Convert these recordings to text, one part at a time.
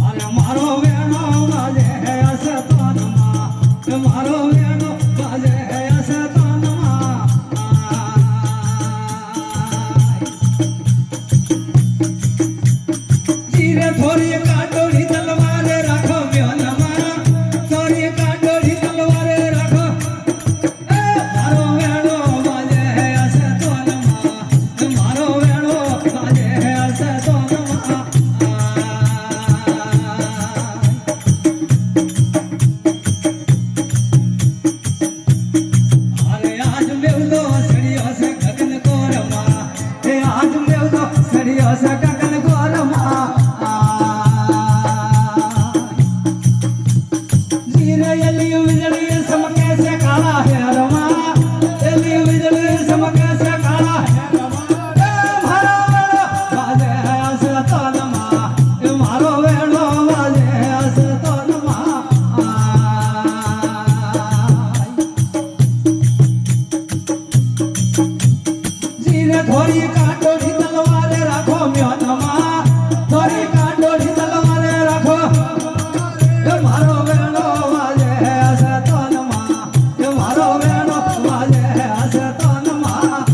અરે મારો વેણો વાજે અસતનમાં મારો વેણો વાજે અસતનમાં ધીરે થોડી કાટોડી તલવારે રાખો વ્યોનમાં થોડી કાટોડી તલવારે રાખો મારો વેણો વાજે અસતનમાં મારો વેણો વાજે અસતનમાં થોડી કાટોડી તલવારે રાખો મ્યોનમાં થોડી કાટોડી તલવારે રાખો મારો વેણો વાજે અસતનમાં મારો વેણો વાજે અસતનમાં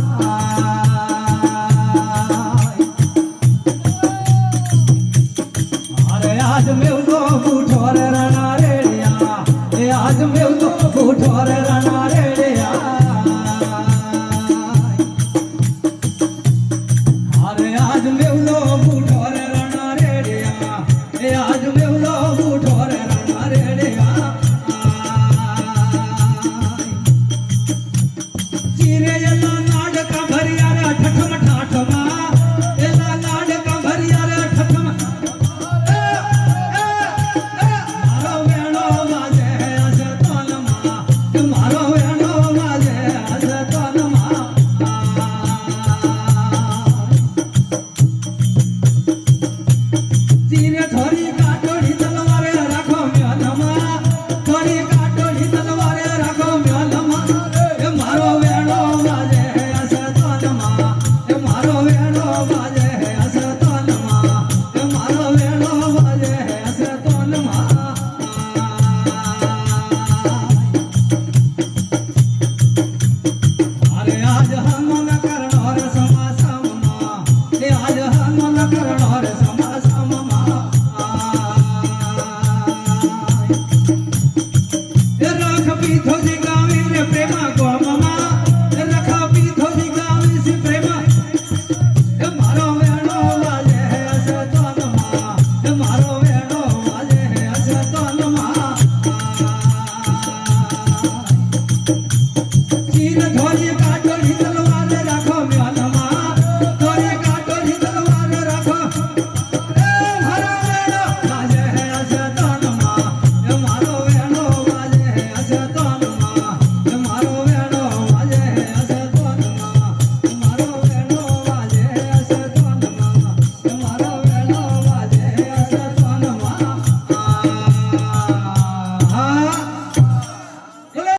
અરે આજ મેં તો બૂઠો રે રણા રેડિયા આજ મેં તો બૂઠો રે રણા